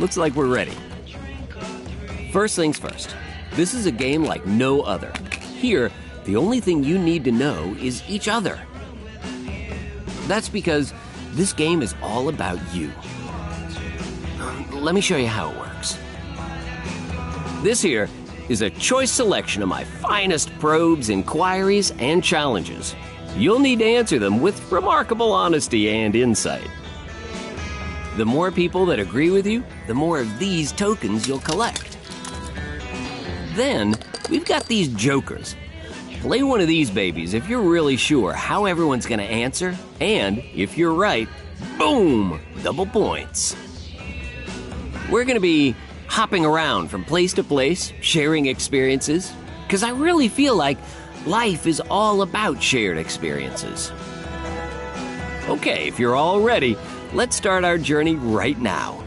looks like we're ready. First things first, this is a game like no other. Here, the only thing you need to know is each other. That's because this game is all about you. Let me show you how it works. This here is a choice selection of my finest probes, inquiries, and challenges. You'll need to answer them with remarkable honesty and insight. The more people that agree with you, the more of these tokens you'll collect. Then, we've got these jokers. Play one of these babies if you're really sure how everyone's gonna answer, and if you're right, boom, double points. We're gonna be hopping around from place to place, sharing experiences, because I really feel like life is all about shared experiences. Okay, if you're all ready, let's start our journey right now.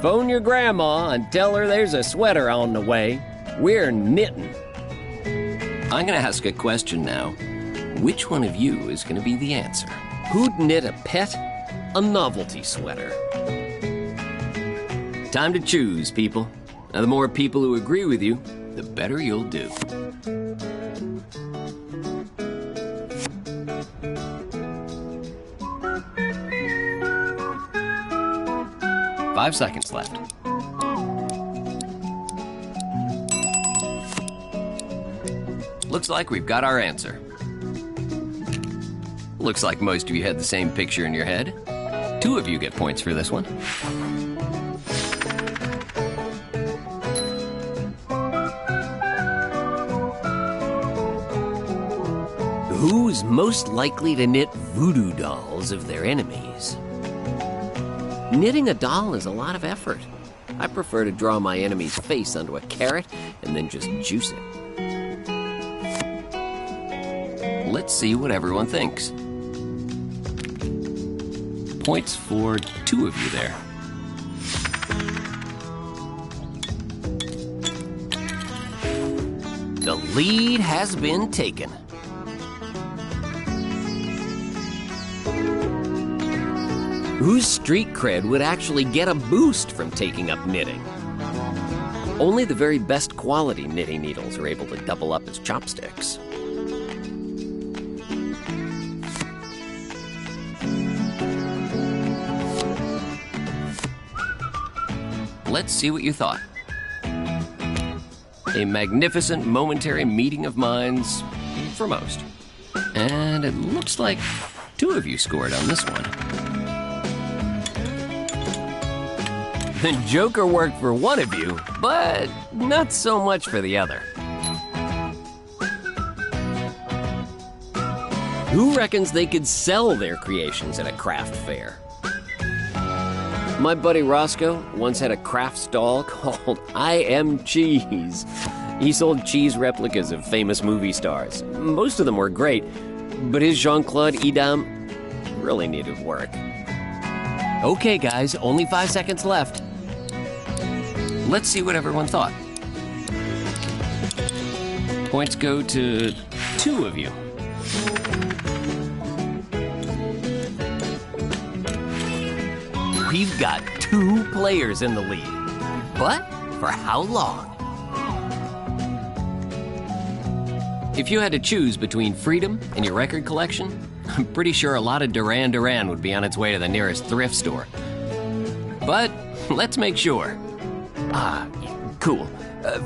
Phone your grandma and tell her there's a sweater on the way. We're knitting. I'm gonna ask a question now. Which one of you is gonna be the answer? Who'd knit a pet, a novelty sweater? Time to choose, people. Now, the more people who agree with you, the better you'll do. Five seconds left. Looks like we've got our answer. Looks like most of you had the same picture in your head. 2 of you get points for this one. Who's most likely to knit voodoo dolls of their enemies? Knitting a doll is a lot of effort. I prefer to draw my enemy's face onto a carrot and then just juice it. Let's see what everyone thinks. Points for 2 of you there. The lead has been taken. Whose street cred would actually get a boost from taking up knitting? Only the very best quality knitting needles are able to double up as chopsticks. Let's see what you thought. A magnificent momentary meeting of minds for most. And it looks like 2 of you scored on this one. The Joker worked for one of you, but not so much for the other. Who reckons they could sell their creations at a craft fair? My buddy Roscoe once had a craft stall called I Am Cheese. He sold cheese replicas of famous movie stars. Most of them were great, but his Jean-Claude Edam really needed work. Okay, guys, only 5 seconds left. Let's see what everyone thought. Points go to 2 of you. We've got 2 players in the lead. But for how long? If you had to choose between freedom and your record collection, I'm pretty sure a lot of Duran Duran would be on its way to the nearest thrift store. But let's make sure. Ah, cool.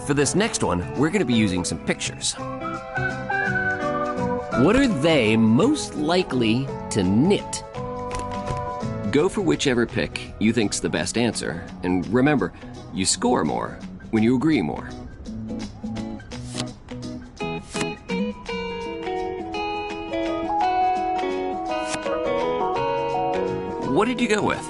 For this next one, we're going to be using some pictures. What are they most likely to knit? Go for whichever pick you think's the best answer. And remember, you score more when you agree more. What did you go with?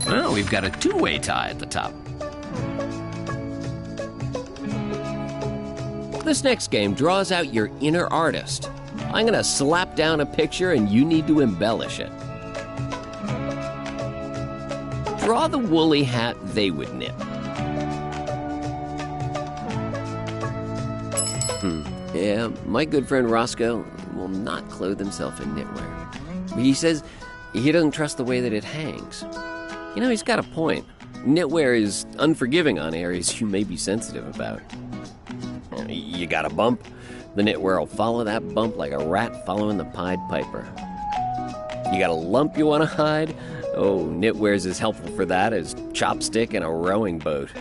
Well, we've got a 2-way tie at the top. This next game draws out your inner artist. I'm gonna slap down a picture and you need to embellish it. draw the woolly hat they would knit. Yeah, my good friend Roscoe will not clothe himself in knitwear. He says he doesn't trust the way that it hangs. You know, he's got a point. Knitwear is unforgiving on areas you may be sensitive about. You got a bump, the knitwear will follow that bump like a rat following the Pied Piper. You got a lump you want to hide? Oh, knitwear's as helpful for that as chopstick in a rowing boat.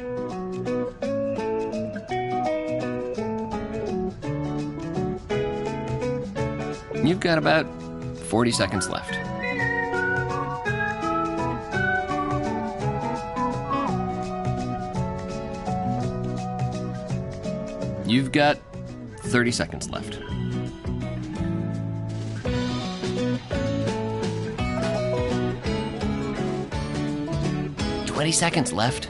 You've got about 40 seconds left. You've got 30 seconds left. "20 seconds left.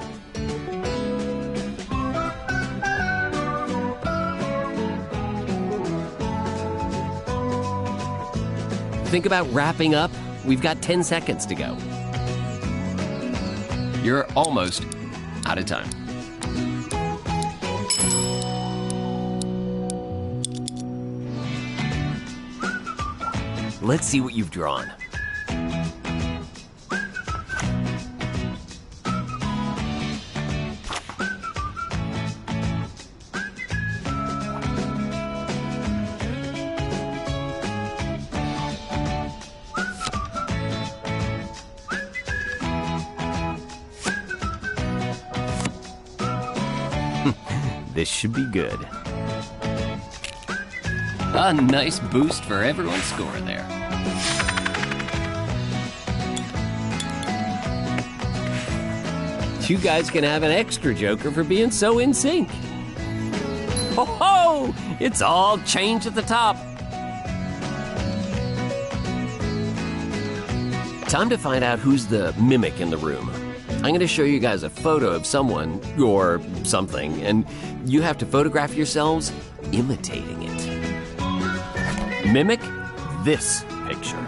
Think about wrapping up. We've got 10 seconds to go. You're almost out of time. Let's see what you've drawn. This should be good. A nice boost for everyone's score there. You guys can have an extra joker for being so in sync. Ho ho! It's all changed at the top. Time to find out who's the mimic in the room. I'm going to show you guys a photo of someone or something, and you have to photograph yourselves imitating it. Mimic this picture.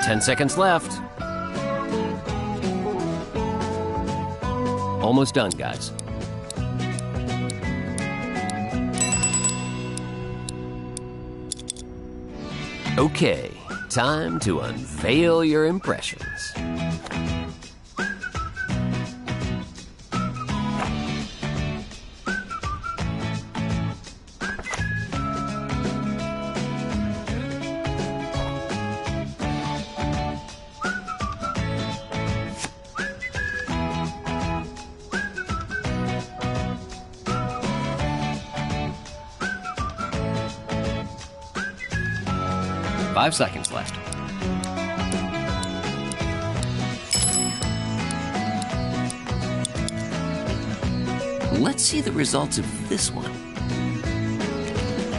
Ten seconds left. Almost done, guys. Okay, time to unveil your impressions. Five seconds left. Let's see the results of this one.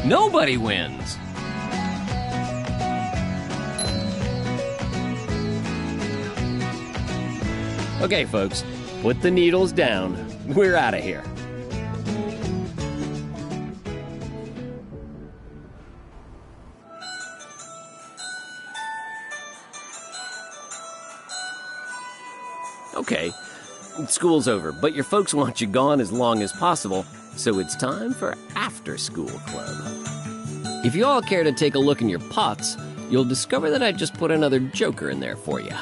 Nobody wins. Okay, folks, put the needles down. We're out of here. Okay, school's over, but your folks want you gone as long as possible, so it's time for After School Club. If you all care to take a look in your pots, you'll discover that I just put another joker in there for you.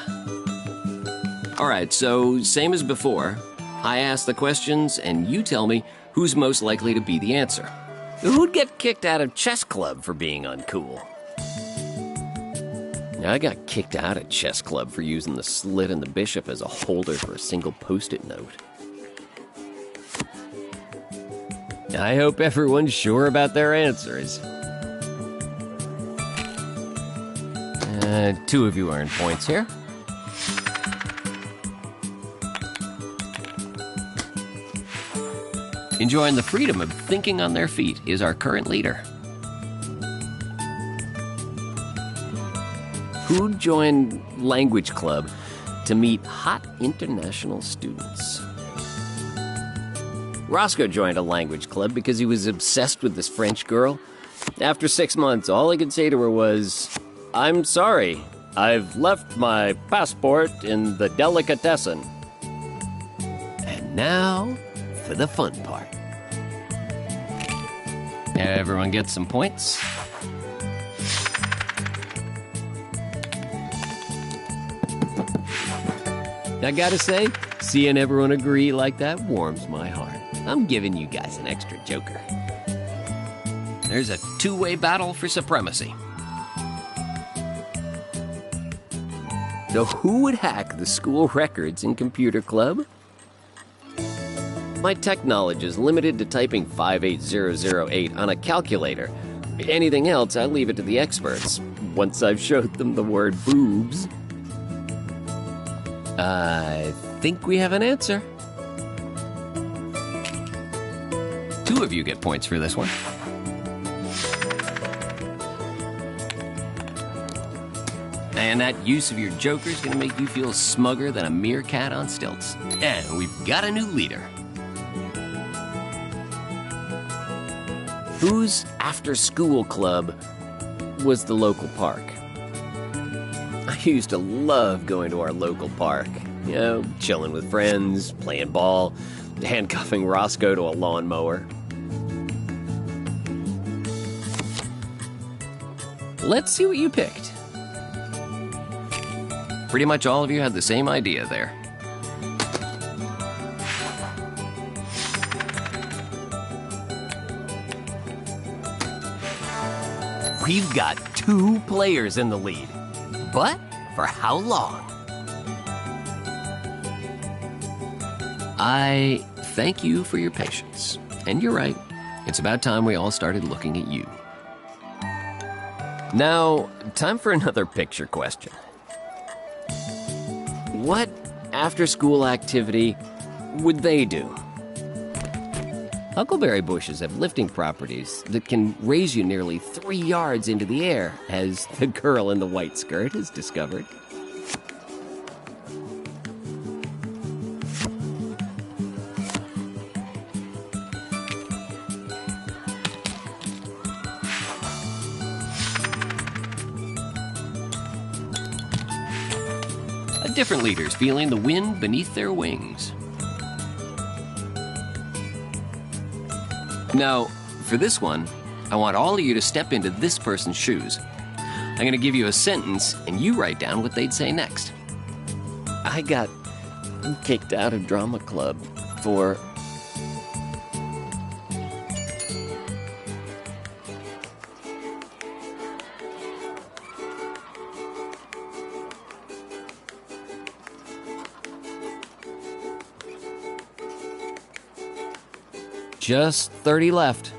Alright, so same as before, I ask the questions and you tell me who's most likely to be the answer. Who'd get kicked out of chess club for being uncool? I got kicked out of chess club for using the slit in the bishop as a holder for a single post-it note. I hope everyone's sure about their answers. Two of you earned points here. Enjoying the freedom of thinking on their feet is our current leader. Who joined language club to meet hot international students? Roscoe joined a language club because he was obsessed with this French girl. After 6 months, all he could say to her was, "I'm sorry, I've left my passport in the delicatessen." And now for the fun part. Everyone gets some points. I gotta say, seeing everyone agree like that warms my heart. I'm giving you guys an extra joker. There's a two-way battle for supremacy. So who would hack the school records in computer club? My tech knowledge is limited to typing 58008 on a calculator. Anything else, I leave it to the experts, once I've showed them the word boobs. I think we have an answer. 2 of you get points for this one. And that use of your joker is going to make you feel smugger than a meerkat on stilts. And we've got a new leader. Whose after-school club was the local park? I used to love going to our local park. You know, chilling with friends, playing ball, handcuffing Roscoe to a lawnmower. Let's see what you picked. Pretty much all of you had the same idea there. We've got 2 players in the lead. But for how long? I thank you for your patience. And you're right, it's about time we all started looking at you. Now, time for another picture question. What after-school activity would they do? Huckleberry bushes have lifting properties that can raise you nearly 3 yards into the air, as the girl in the white skirt has discovered. Different leaders feeling the wind beneath their wings. Now, for this one, I want all of you to step into this person's shoes. I'm going to give you a sentence, and you write down what they'd say next. I got kicked out of drama club for... Just 30 left.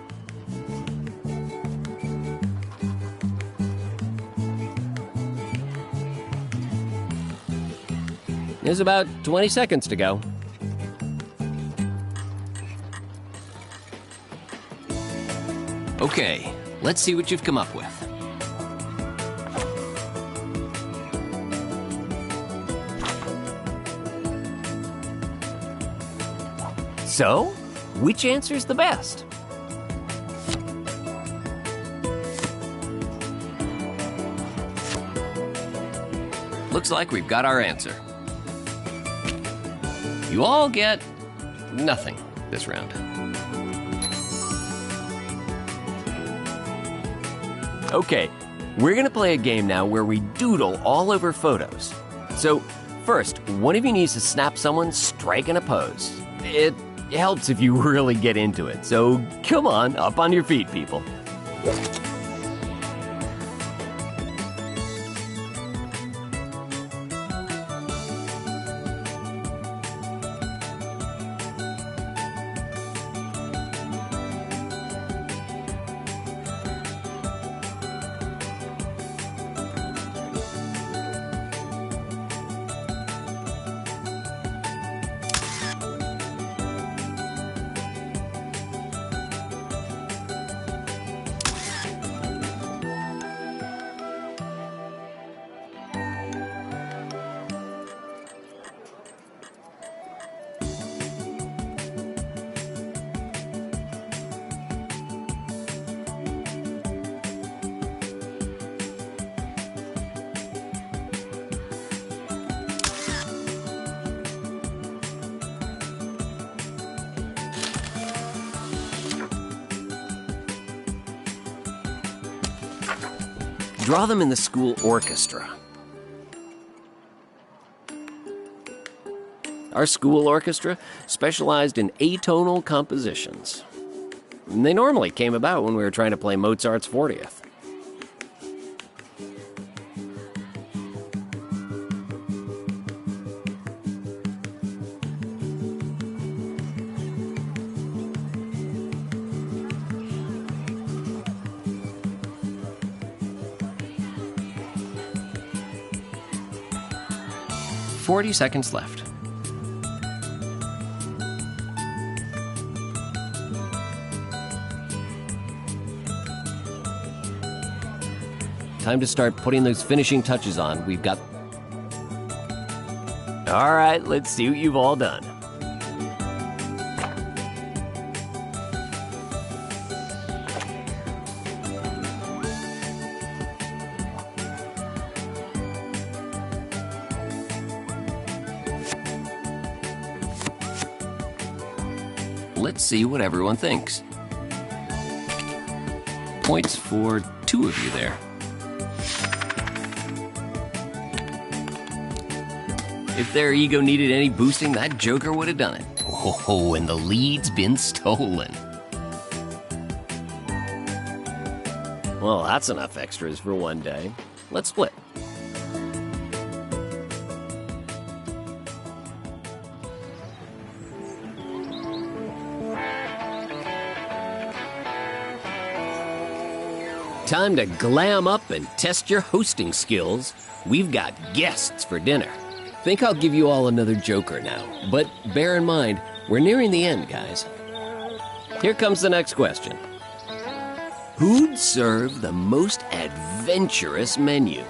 There's about 20 seconds to go. Okay, let's see what you've come up with. So, which answer's the best? Looks like we've got our answer. You all get nothing this round. Okay, we're gonna play a game now where we doodle all over photos. So, first, one of you needs to snap someone striking a pose. It helps if you really get into it, so come on, up on your feet, people. Draw them in the school orchestra. Our school orchestra specialized in atonal compositions. And they normally came about when we were trying to play Mozart's 40th. "40 seconds left. Time to start putting those finishing touches on. We've got... All right, let's see what you've all done. Let's see what everyone thinks. Points for 2 of you there. If their ego needed any boosting, that joker would have done it. Oh, and the lead's been stolen. Well, that's enough extras for one day. Let's split. Time to glam up and test your hosting skills. We've got guests for dinner. Think I'll give you all another joker now, but bear in mind, we're nearing the end, guys. Here comes the next question. Who'd serve the most adventurous menu?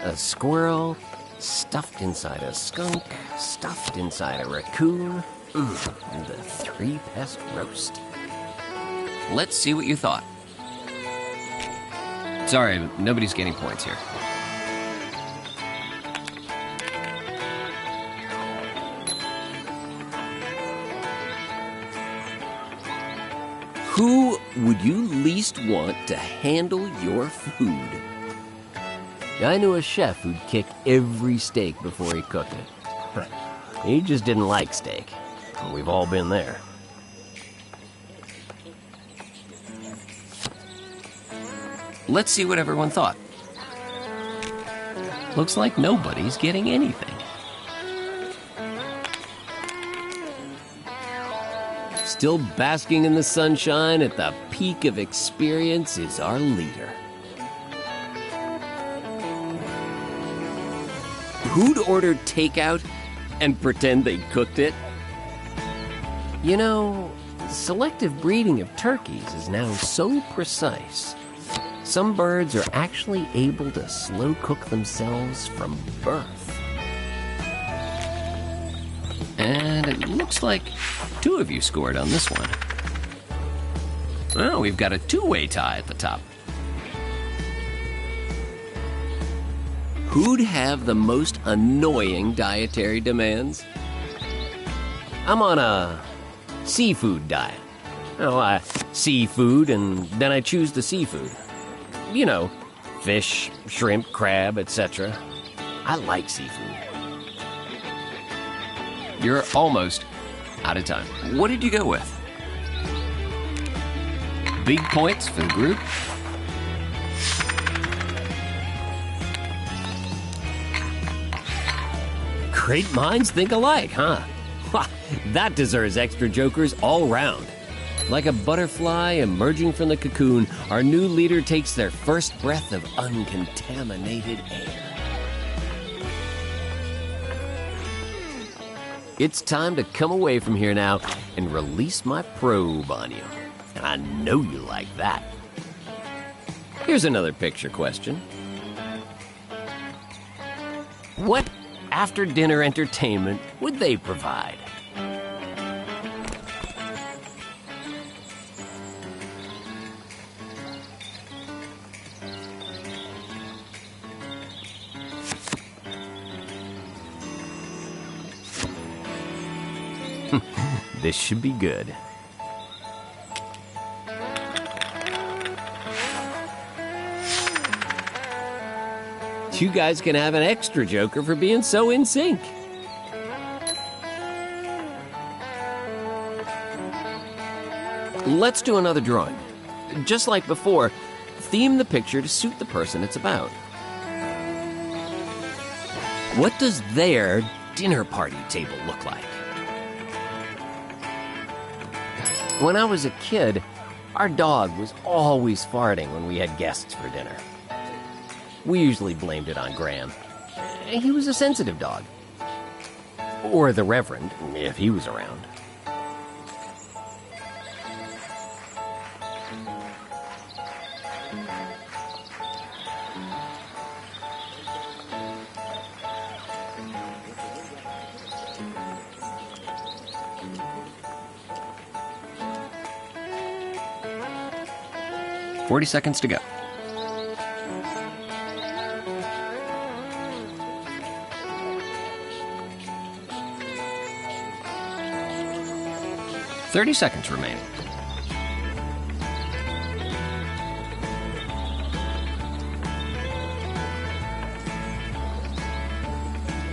A squirrel, stuffed inside a skunk, stuffed inside a raccoon, and the 3-pest roast. Let's see what you thought. Sorry, nobody's getting points here. Who would you least want to handle your food? I knew a chef who'd kick every steak before he cooked it. He just didn't like steak. We've all been there. Let's see what everyone thought. Looks like nobody's getting anything. Still basking in the sunshine at the peak of experience is our leader. Who'd order takeout and pretend they cooked it? You know, selective breeding of turkeys is now so precise. Some birds are actually able to slow cook themselves from birth. And it looks like 2 of you scored on this one. Well, we've got a 2-way tie at the top. Who'd have the most annoying dietary demands? I'm on a seafood diet. I seafood and then I choose the seafood. You know, fish, shrimp, crab, etc. I like seafood. You're almost out of time. What did you go with? Big points for the group. Great minds think alike, huh? That deserves extra jokers all round. Like a butterfly emerging from the cocoon, our new leader takes their first breath of uncontaminated air. It's time to come away from here now and release my probe on you. And I know you like that. Here's another picture question. What after-dinner entertainment would they provide? This should be good. You guys can have an extra joker for being so in sync. Let's do another drawing. Just like before, theme the picture to suit the person it's about. What does their dinner party table look like? When I was a kid, our dog was always farting when we had guests for dinner. We usually blamed it on Graham. He was a sensitive dog. Or the Reverend, if he was around. "40 seconds to go." "30 seconds remaining."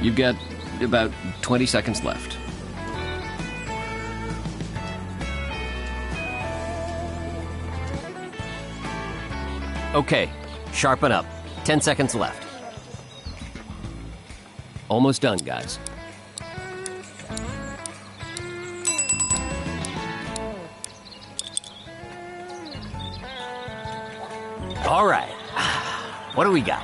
You've got about 20 seconds left. Okay, sharpen up. 10 seconds left. Almost done, guys. All right, what do we got?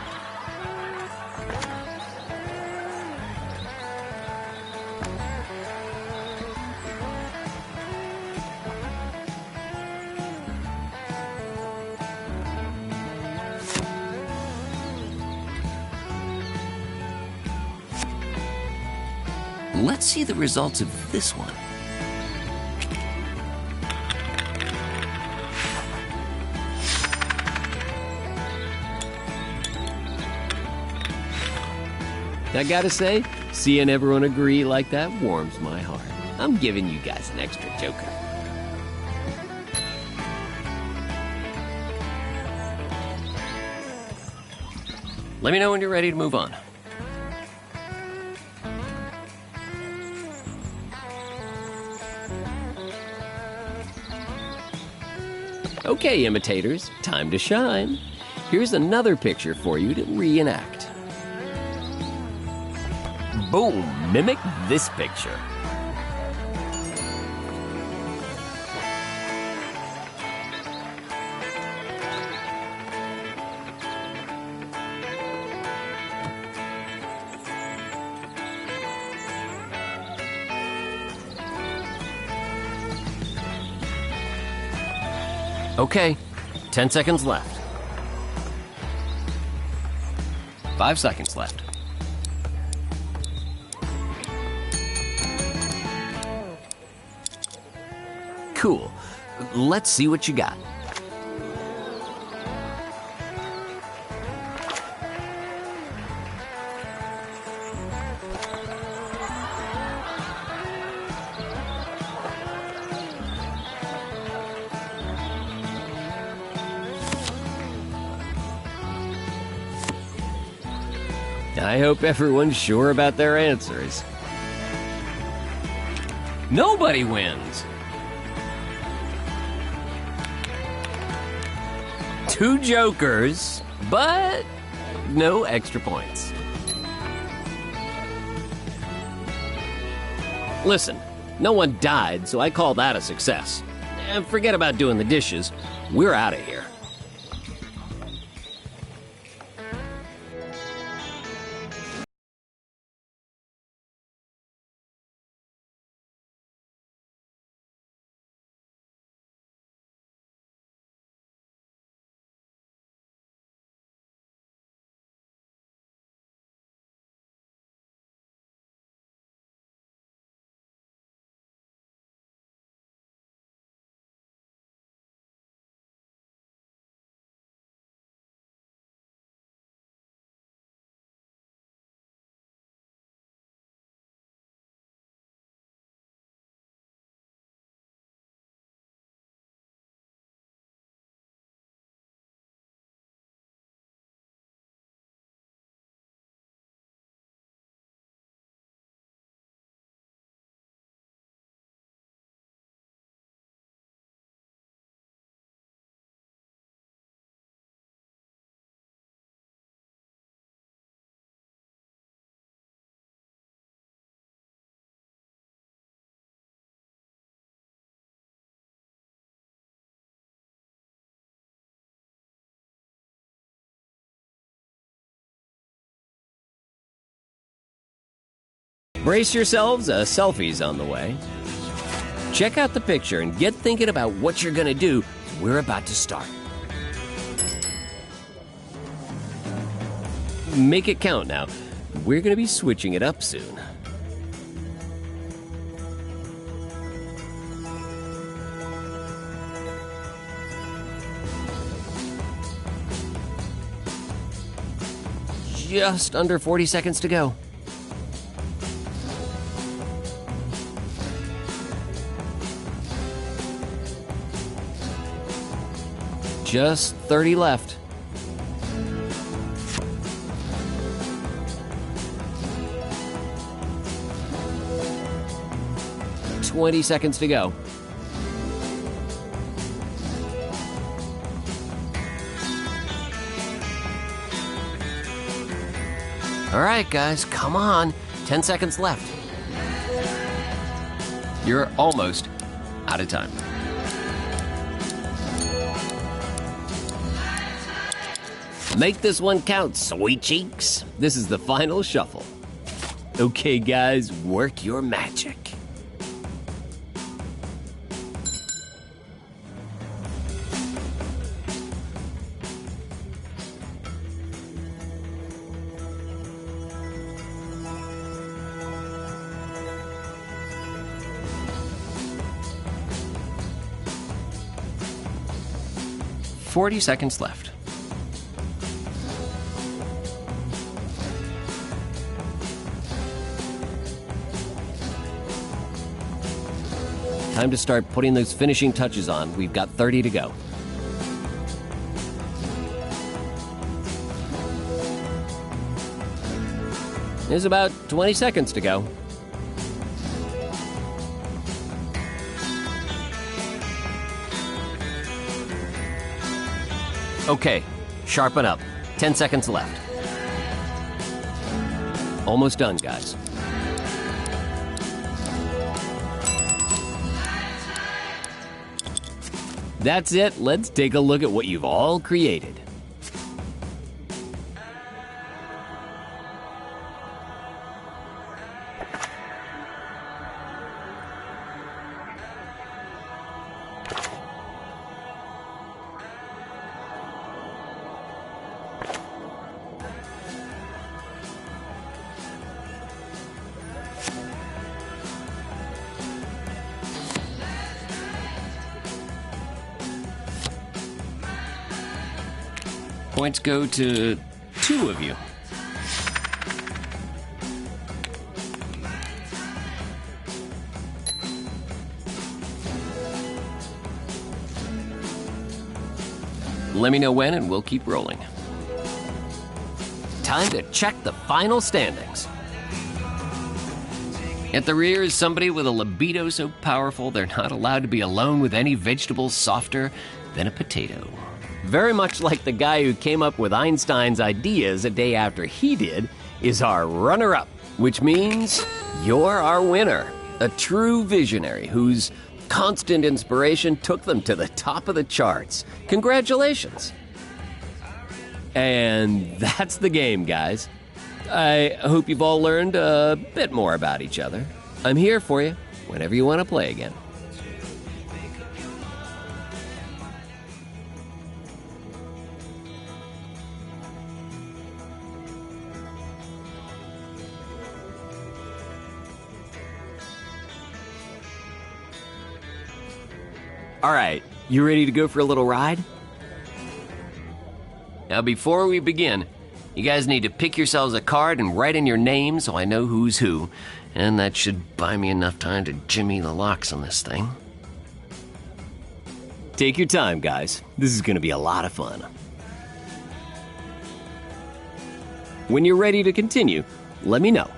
Let's see the results of this one. I gotta say, seeing everyone agree like that warms my heart. I'm giving you guys an extra joker. Let me know when you're ready to move on. Okay, imitators, time to shine. Here's another picture for you to reenact. Boom, mimic this picture. Okay, 10 seconds left. 5 seconds left. Cool. Let's see what you got. I hope everyone's sure about their answers. Nobody wins. 2 jokers, but no extra points. Listen, no one died, so I call that a success. And forget about doing the dishes. We're out of here. Brace yourselves, a selfie's on the way. Check out the picture and get thinking about what you're gonna do. We're about to start. Make it count now. We're gonna be switching it up soon. Just under 40 seconds to go. Just 30 left. $20 seconds to go. All right, guys, come on. 10 seconds left. You're almost out of time. Make this one count, sweet cheeks. This is the final shuffle. Okay, guys, work your magic. $40 seconds left. Time to start putting those finishing touches on. We've got 30 to go. There's about 20 seconds to go. Okay, sharpen up. 10 seconds left. Almost done, guys. That's it. Let's take a look at what you've all created. Points go to 2 of you. Let me know when and we'll keep rolling. Time to check the final standings. At the rear is somebody with a libido so powerful they're not allowed to be alone with any vegetable softer than a potato. Very much like the guy who came up with Einstein's ideas a day after he did, is our runner-up, which means you're our winner. A true visionary whose constant inspiration took them to the top of the charts. Congratulations. And that's the game, guys. I hope you've all learned a bit more about each other. I'm here for you whenever you want to play again. All right, you ready to go for a little ride? Now, before we begin, you guys need to pick yourselves a card and write in your name so I know who's who. And that should buy me enough time to jimmy the locks on this thing. Take your time, guys. This is going to be a lot of fun. When you're ready to continue, let me know.